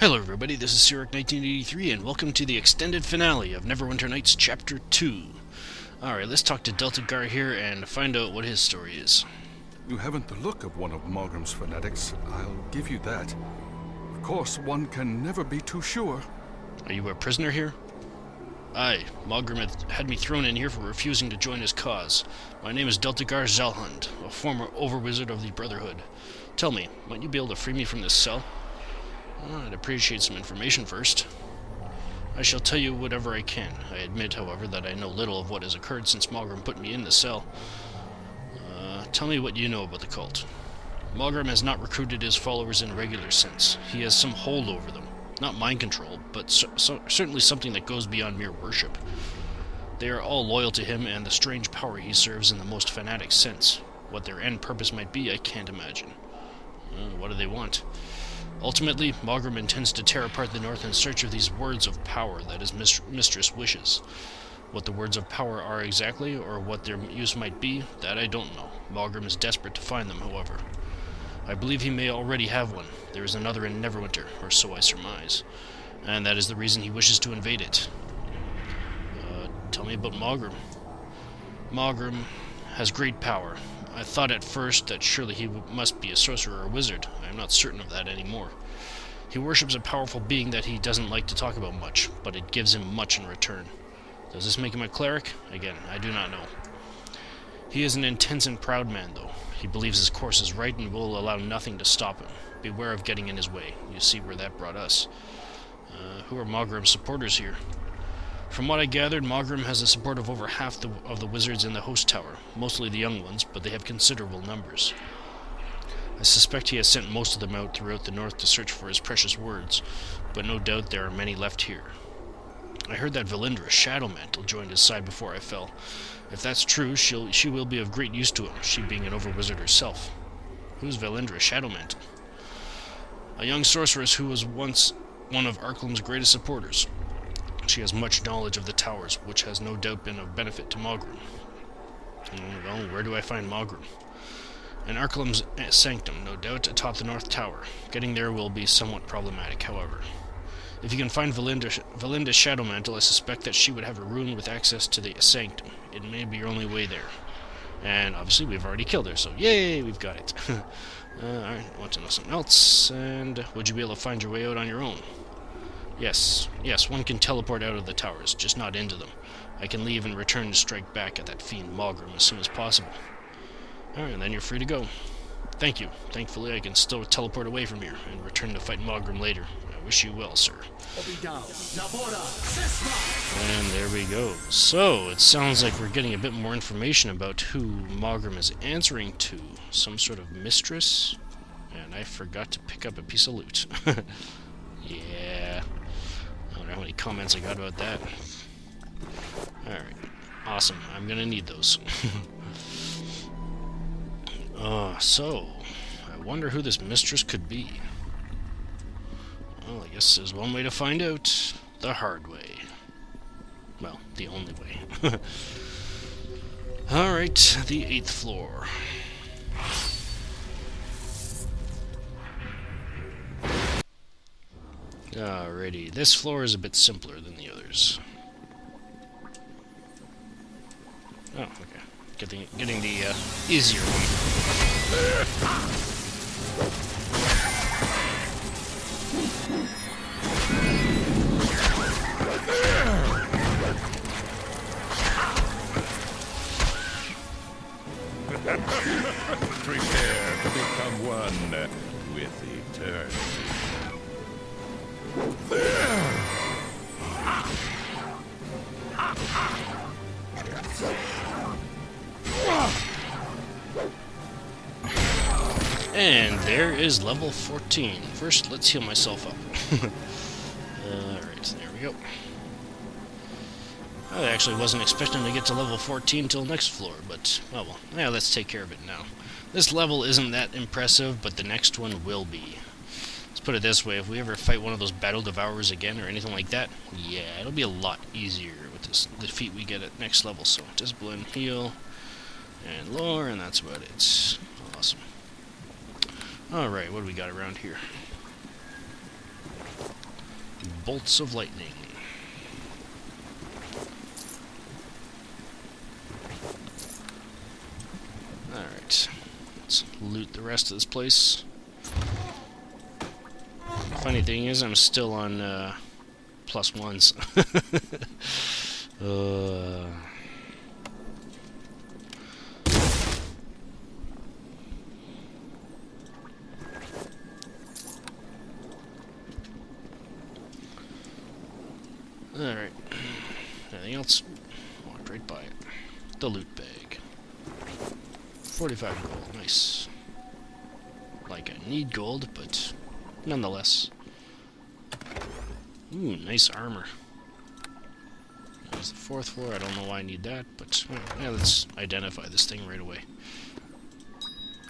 Hello everybody, this is Sirik1983 and welcome to the extended finale of Neverwinter Nights Chapter 2. Alright, let's talk to Deltagar here and find out what his story is. You haven't the look of one of Margrim's fanatics, I'll give you that. Of course, one can never be too sure. Are you a prisoner here? Aye, Margrim had me thrown in here for refusing to join his cause. My name is Deltagar Zalhund, a former overwizard of the Brotherhood. Tell me, might you be able to free me from this cell? I'd appreciate some information first. I shall tell you whatever I can. I admit, however, that I know little of what has occurred since Margrim put me in the cell. Tell me what you know about the cult. Margrim has not recruited his followers in a regular sense. He has some hold over them. Not mind control, but certainly something that goes beyond mere worship. They are all loyal to him and the strange power he serves in the most fanatic sense. What their end purpose might be, I can't imagine. What do they want? Ultimately, Margrim intends to tear apart the North in search of these words of power that his mistress wishes. What the words of power are exactly, or what their use might be, that I don't know. Margrim is desperate to find them, however. I believe he may already have one. There is another in Neverwinter, or so I surmise. And that is the reason he wishes to invade it. Tell me about Margrim. Margrim has great power. I thought at first that surely he must be a sorcerer or wizard. I am not certain of that anymore. He worships a powerful being that he doesn't like to talk about much, but it gives him much in return. Does this make him a cleric? Again, I do not know. He is an intense and proud man, though. He believes his course is right and will allow nothing to stop him. Beware of getting in his way. You see where that brought us. Who are Margrim's supporters here? From what I gathered, Margrim has the support of over half of the wizards in the host tower, mostly the young ones, but they have considerable numbers. I suspect he has sent most of them out throughout the north to search for his precious words, but no doubt there are many left here. I heard that Valindra Shadowmantle joined his side before I fell. If that's true, she will be of great use to him, she being an overwizard herself. Who's Valindra Shadowmantle? A young sorceress who was once one of Arklem's greatest supporters. She has much knowledge of the towers, which has no doubt been of benefit to Margrim. Well, where do I find Margrim? In Arklem's sanctum, no doubt, atop the North Tower. Getting there will be somewhat problematic, however. If you can find Valindra Shadowmantle, I suspect that she would have a rune with access to the sanctum. It may be your only way there. And obviously we've already killed her, so yay, we've got it. Alright, I want to know something else. And would you be able to find your way out on your own? Yes, one can teleport out of the towers, just not into them. I can leave and return to strike back at that fiend Margrim as soon as possible. Alright, then you're free to go. Thank you. Thankfully, I can still teleport away from here and return to fight Margrim later. I wish you well, sir. And there we go. So, it sounds like we're getting a bit more information about who Margrim is answering to. Some sort of mistress? And I forgot to pick up a piece of loot. Yeah. I don't know how many comments I got about that. Alright. Awesome. I'm gonna need those. So, I wonder who this mistress could be. Well, I guess there's one way to find out. The hard way. Well, the only way. Alright, the 8th floor. Alrighty, this floor is a bit simpler than the others. Oh, okay. Getting the easier one. Prepare to become one with eternity. And there is level 14. First, let's heal myself up. Alright, there we go. I actually wasn't expecting to get to level 14 till next floor, but, oh well. Yeah, let's take care of it now. This level isn't that impressive, but the next one will be. Let's put it this way, if we ever fight one of those Battle Devourers again, or anything like that, yeah, it'll be a lot easier with the defeat we get at next level. So, Discipline, Heal, and Lore, and that's about it. Awesome. Alright, what do we got around here? bolts of lightning. Alright. Let's loot the rest of this place. Funny thing is, I'm still on +1s. Alright. Anything else? Walked right by it. The loot bag. 45 gold. Nice. Like I need gold, but nonetheless. Ooh, nice armor. There's the 4th floor. I don't know why I need that, but yeah, let's identify this thing right away.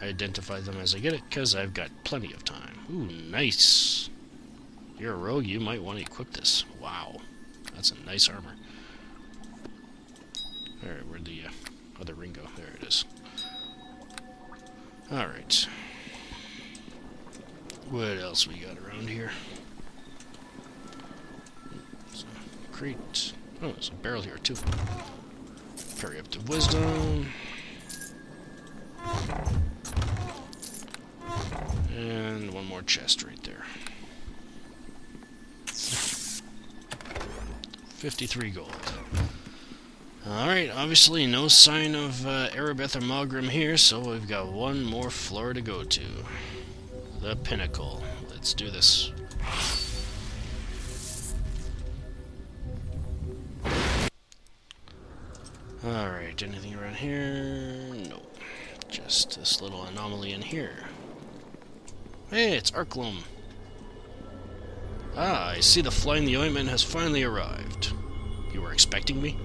I identify them as I get it, because I've got plenty of time. Ooh, nice. You're a rogue, you might want to equip this. Wow. That's a nice armor. Alright, where'd the other ring go? There it is. Alright. What else we got around here? There's a crate. Oh, there's a barrel here too. Parry up to wisdom. And one more chest right there. 53 gold. Alright, obviously no sign of Erebeth or Malgrim here, so we've got one more floor to go to. The Pinnacle. Let's do this. Alright, anything around here? No. Just this little anomaly in here. Hey, it's Arklum. Ah, I see the fly in the ointment has finally arrived. You were expecting me?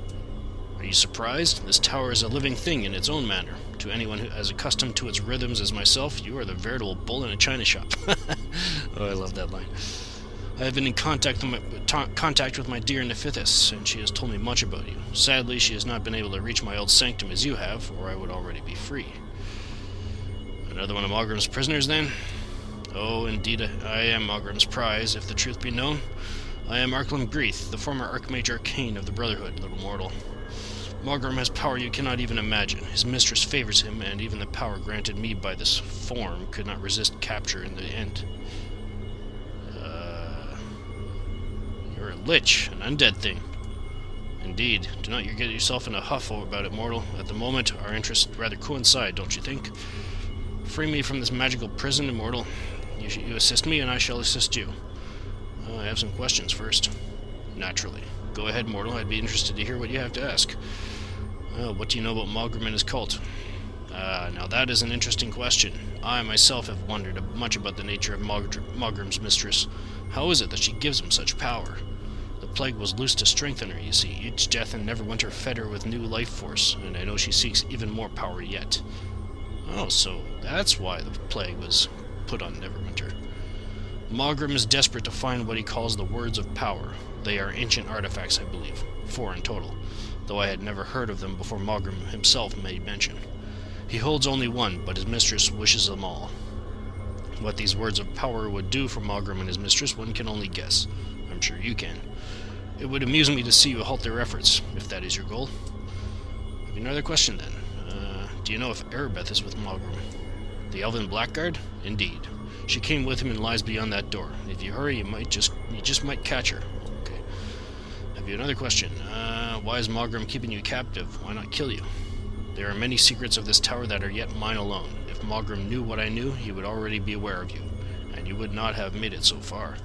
Are you surprised? This tower is a living thing in its own manner. To anyone who is accustomed to its rhythms as myself, you are the veritable bull in a china shop. Oh, I love that line. I have been in contact with my dear Nephithis, and she has told me much about you. Sadly, she has not been able to reach my old sanctum as you have, or I would already be free. Another one of Malgrim's prisoners, then? Oh, indeed, I am Malgrim's prize, if the truth be known. I am Arklum Greeth, the former Archmage Arcane of the Brotherhood, little mortal. Malgrim has power you cannot even imagine. His mistress favors him, and even the power granted me by this form could not resist capture in the end. You're a lich, an undead thing. Indeed. Do not you get yourself in a huff about it, mortal. At the moment, our interests rather coincide, don't you think? Free me from this magical prison, immortal. You assist me, and I shall assist you. I have some questions first. Naturally. Go ahead, mortal. I'd be interested to hear what you have to ask. What do you know about Malgrim and his cult? Now that is an interesting question. I myself have wondered much about the nature of Malgrim's mistress. How is it that she gives him such power? The plague was loose to strengthen her, you see. Each death in Neverwinter fed her with new life force, and I know she seeks even more power yet. Oh, so that's why the plague was put on Neverwinter. Malgrim is desperate to find what he calls the Words of Power. They are ancient artifacts, I believe. 4 in total, though I had never heard of them before Malgrim himself made mention. He holds only one, but his mistress wishes them all. What these Words of Power would do for Malgrim and his mistress, one can only guess. I'm sure you can. It would amuse me to see you halt their efforts, if that is your goal. Have you another question, then? Do you know if Erebeth is with Malgrim? The Elven Blackguard? Indeed. She came with him and lies beyond that door. If you hurry, you just might catch her. Okay. Have you another question? Why is Malgrim keeping you captive? Why not kill you? There are many secrets of this tower that are yet mine alone. If Malgrim knew what I knew, he would already be aware of you, and you would not have made it so far.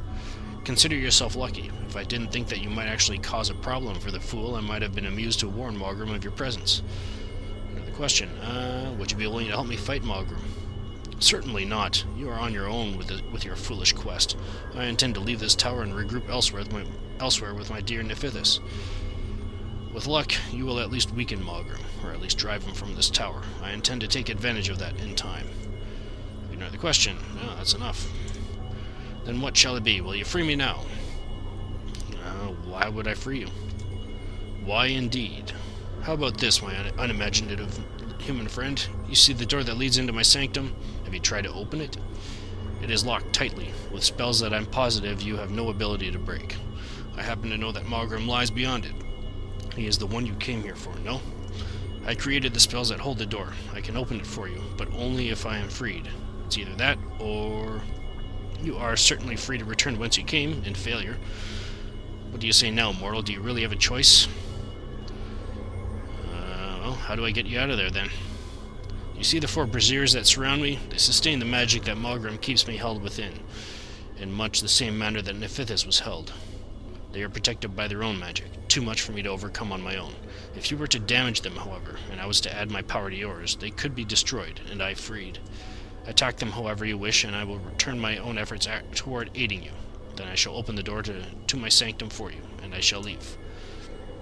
Consider yourself lucky. If I didn't think that you might actually cause a problem for the fool, I might have been amused to warn Malgrim of your presence. Another question. Would you be willing to help me fight Malgrim? Certainly not. You are on your own with your foolish quest. I intend to leave this tower and regroup elsewhere with my dear Nephithis. With luck, you will at least weaken Malgrim, or at least drive him from this tower. I intend to take advantage of that in time. Have you another question? No, that's enough. Then what shall it be? Will you free me now? Why would I free you? Why indeed? How about this, my unimaginative human friend? You see the door that leads into my sanctum? Have you tried to open it? It is locked tightly, with spells that I'm positive you have no ability to break. I happen to know that Malgrim lies beyond it. He is the one you came here for, no? I created the spells that hold the door. I can open it for you, but only if I am freed. It's either that, or... You are certainly free to return whence you came, in failure. What do you say now, mortal? Do you really have a choice? Well, how do I get you out of there, then? You see the 4 braziers that surround me? They sustain the magic that Malgrim keeps me held within, in much the same manner that Nephithis was held. They are protected by their own magic, too much for me to overcome on my own. If you were to damage them, however, and I was to add my power to yours, they could be destroyed, and I freed. Attack them however you wish, and I will return my own efforts toward aiding you. Then I shall open the door to my sanctum for you, and I shall leave.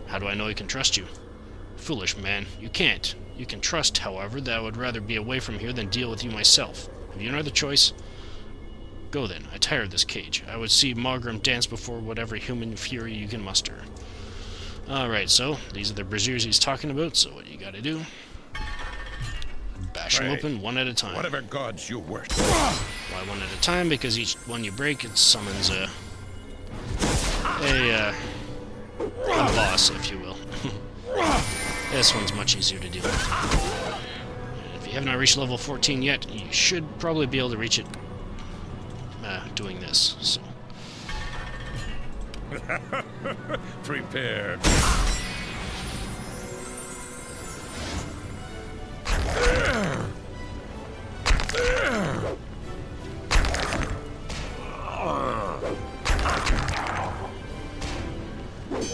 How do I know I can trust you? Foolish man, you can't. You can trust, however, that I would rather be away from here than deal with you myself. Have you another choice? Go then, I tire of this cage. I would see Malgrim dance before whatever human fury you can muster. Alright, so, these are the braziers he's talking about, so what you gotta do... Bash them open one at a time. Whatever gods you worship. Why one at a time? Because each one you break, it summons a boss, if you will. This one's much easier to deal with. And if you have not reached level 14 yet, you should probably be able to reach it doing this. So. Prepare.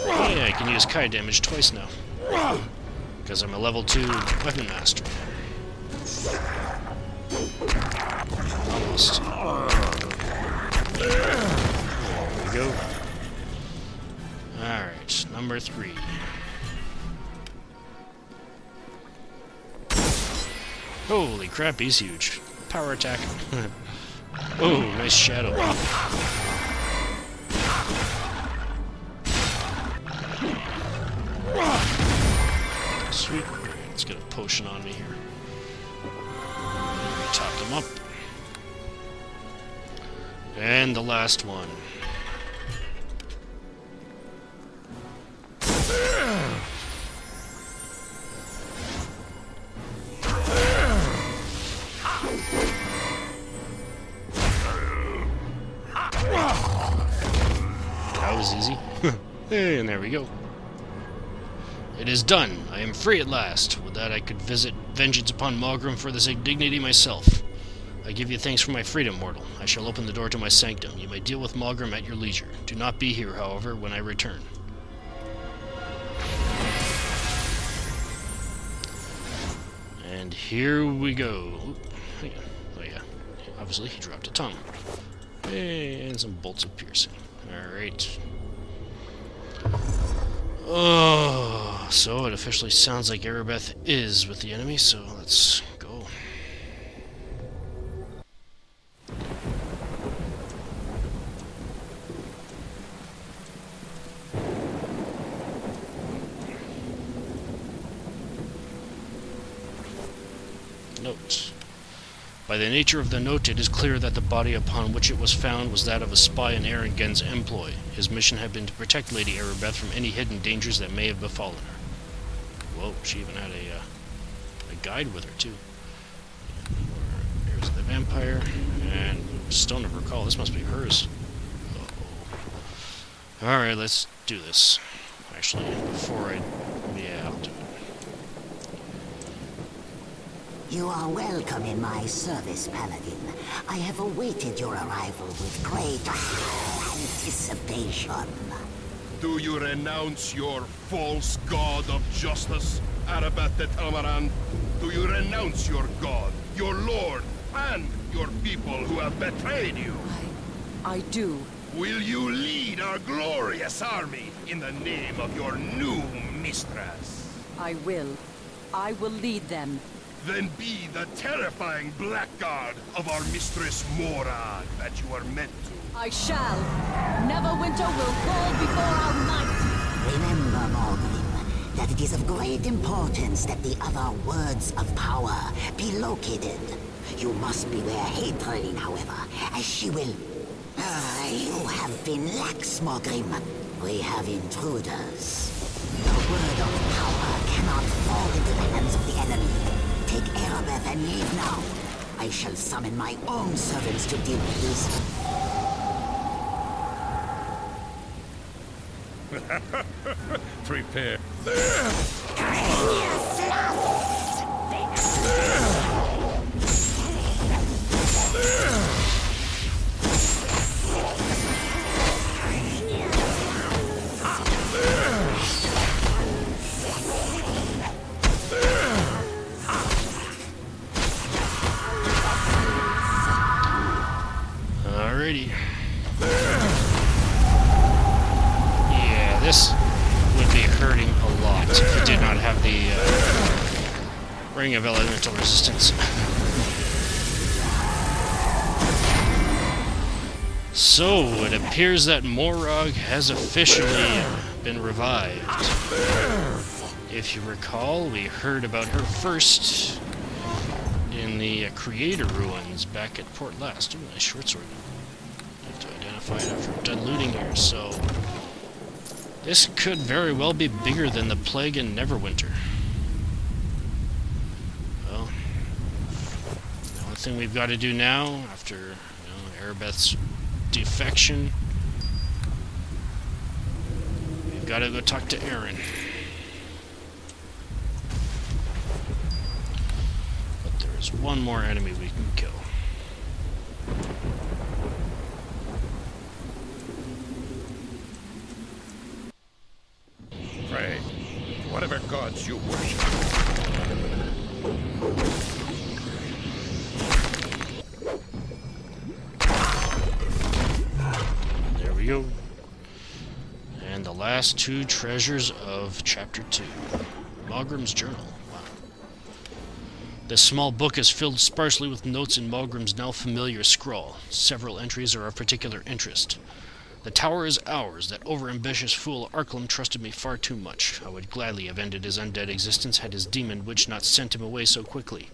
Yeah, I can use Kai damage twice now. Because I'm a level 2 weapon master. Almost. There we go. Alright, number 3. Holy crap, he's huge. Power attack. Oh, nice shadow. Sweet. Let's get a potion on me here. Top them up. And the last one. That was easy. Hey, and there we go. It is done. I am free at last. With that I could visit vengeance upon Malgrim for this indignity myself. I give you thanks for my freedom, mortal. I shall open the door to my sanctum. You may deal with Malgrim at your leisure. Do not be here, however, when I return. And here we go. Oh yeah. Obviously he dropped a tongue. And some bolts of piercing. Alright. Oh, so it officially sounds like Erebeth is with the enemy, so let's go. Note. By the nature of the note, it is clear that the body upon which it was found was that of a spy in Erringen's employ. His mission had been to protect Lady Erebeth from any hidden dangers that may have befallen her. Whoa, she even had a guide with her, too. Here's the vampire, and Stone of Recall. This must be hers. Uh-oh. Alright, let's do this. Actually, yeah, I'll do it. You are welcome in my service, Paladin. I have awaited your arrival with great anticipation. Do you renounce your false god of justice, Erebeth de Talmaran? Do you renounce your god, your lord, and your people who have betrayed you? I do. Will you lead our glorious army in the name of your new mistress? I will. I will lead them. Then be the terrifying blackguard of our mistress Morag that you are meant to. I shall. Neverwinter will fall before our might. Remember, Malgrim, that it is of great importance that the other words of power be located. You must beware Hadrian, however, as she will... you have been lax, Malgrim. We have intruders. The word of power cannot fall into the hands of the enemy. Take Erebeth and leave now. I shall summon my own servants to deal with this. Prepare. Alrighty. Yeah, this would be hurting a lot if we did not have the Ring of Elemental Resistance. So, it appears that Morag has officially been revived. If you recall, we heard about her first in the Creator Ruins back at Port Last. Ooh, nice short sword. I have to identify it after I'm done looting here, so this could very well be bigger than the Plague in Neverwinter. Well, the only thing we've got to do now, after Erebeth's defection, we've got to go talk to Aaron. But there's one more enemy we can kill. Pray, whatever gods you worship. There we go. And the last two treasures of Chapter 2. Malgrim's Journal. Wow. This small book is filled sparsely with notes in Malgrim's now familiar scrawl. Several entries are of particular interest. The tower is ours. That overambitious fool Arklam trusted me far too much. I would gladly have ended his undead existence had his demon witch not sent him away so quickly.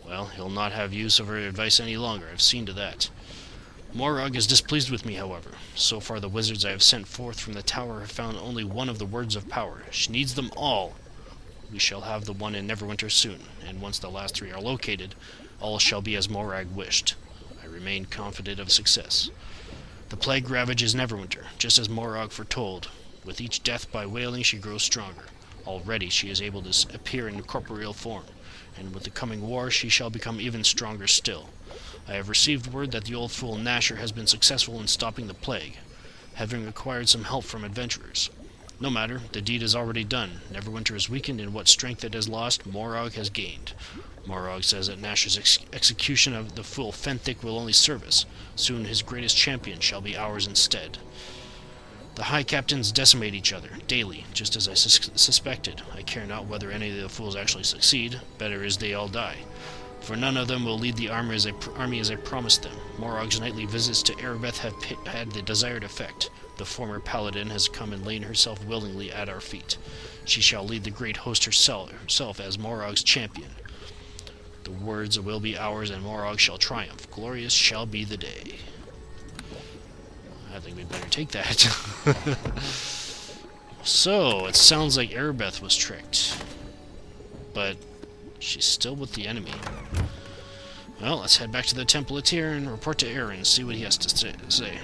Well, he'll not have use of her advice any longer. I've seen to that. Morag is displeased with me, however. So far the wizards I have sent forth from the tower have found only one of the words of power. She needs them all. We shall have the one in Neverwinter soon, and once the last three are located, all shall be as Morag wished. I remain confident of success. The plague ravages Neverwinter, just as Morag foretold. With each death by wailing she grows stronger. Already she is able to appear in corporeal form, and with the coming war she shall become even stronger still. I have received word that the old fool Nasher has been successful in stopping the plague, having acquired some help from adventurers. No matter, the deed is already done. Neverwinter is weakened, and what strength it has lost, Morag has gained. Morag says that Nasher's execution of the fool Fenthic will only serve us. Soon his greatest champion shall be ours instead. The High Captains decimate each other, daily, just as I suspected. I care not whether any of the fools actually succeed. Better is they all die. For none of them will lead the army as I promised them. Morag's nightly visits to Erebeth have had the desired effect. The former paladin has come and lain herself willingly at our feet. She shall lead the great host herself as Morag's champion. The words will be ours, and Morag shall triumph. Glorious shall be the day. I think we'd better take that. So, it sounds like Erebeth was tricked. But she's still with the enemy. Well, let's head back to the Temple of Tyr and report to Aaron, see what he has to say.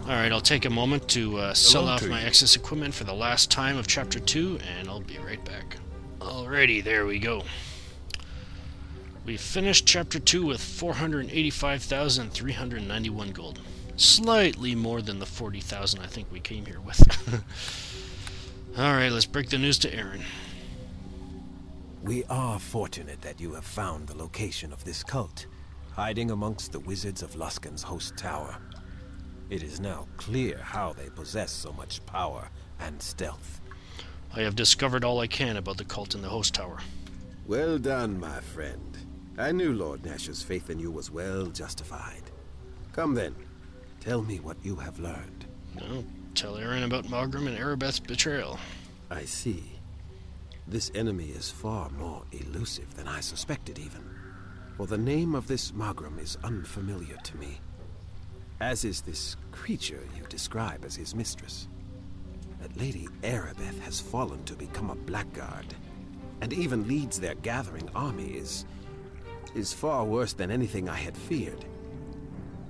Alright, I'll take a moment to sell off my excess equipment for the last time of Chapter 2, and I'll be right back. Alrighty, there we go. We finished Chapter 2 with 485,391 gold. Slightly more than the 40,000 I think we came here with. Alright, let's break the news to Aaron. We are fortunate that you have found the location of this cult, hiding amongst the wizards of Luskan's host tower. It is now clear how they possess so much power and stealth. I have discovered all I can about the cult in the host tower. Well done, my friend. I knew Lord Nasher's faith in you was well justified. Come then, tell me what you have learned. No, tell Aaron about Malgrim and Erebeth's betrayal. I see. This enemy is far more elusive than I suspected even. For the name of this Malgrim is unfamiliar to me. as is this creature you describe as his mistress. That Lady Arabeth has fallen to become a blackguard, and even leads their gathering army is far worse than anything I had feared.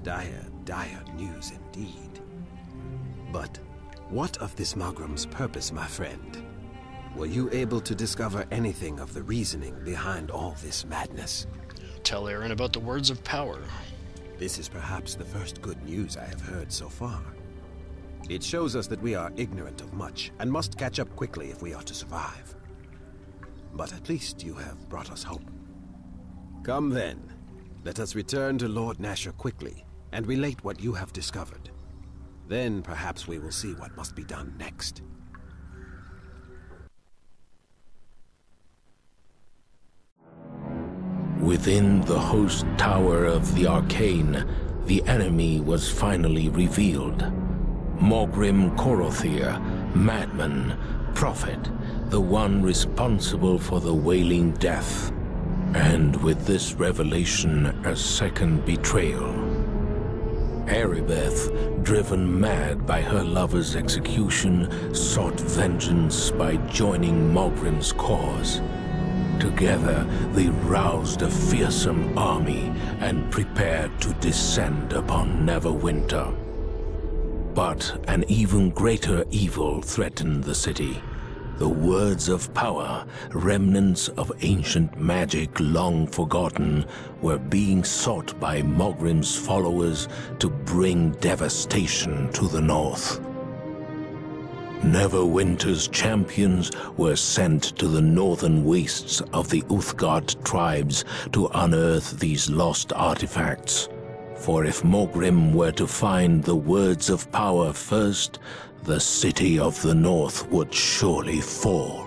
Dire, dire news indeed. But what of this Mogrim's purpose, my friend? Were you able to discover anything of the reasoning behind all this madness? Tell Aaron about the words of power. This is perhaps the first good news I have heard so far. It shows us that we are ignorant of much, and must catch up quickly if we are to survive. But at least you have brought us hope. Come then, let us return to Lord Nashor quickly, and relate what you have discovered. Then perhaps we will see what must be done next. Within the host tower of the Arcane, the enemy was finally revealed. Mogrim Korothir, madman, prophet, the one responsible for the Wailing Death. And with this revelation, a second betrayal. Arabeth, driven mad by her lover's execution, sought vengeance by joining Mogrim's cause. Together, they roused a fearsome army and prepared to descend upon Neverwinter. But an even greater evil threatened the city. The words of power, remnants of ancient magic long forgotten, were being sought by Mogrim's followers to bring devastation to the north. Neverwinter's champions were sent to the northern wastes of the Uthgard tribes to unearth these lost artifacts. For if Mogrim were to find the words of power first, the city of the north would surely fall.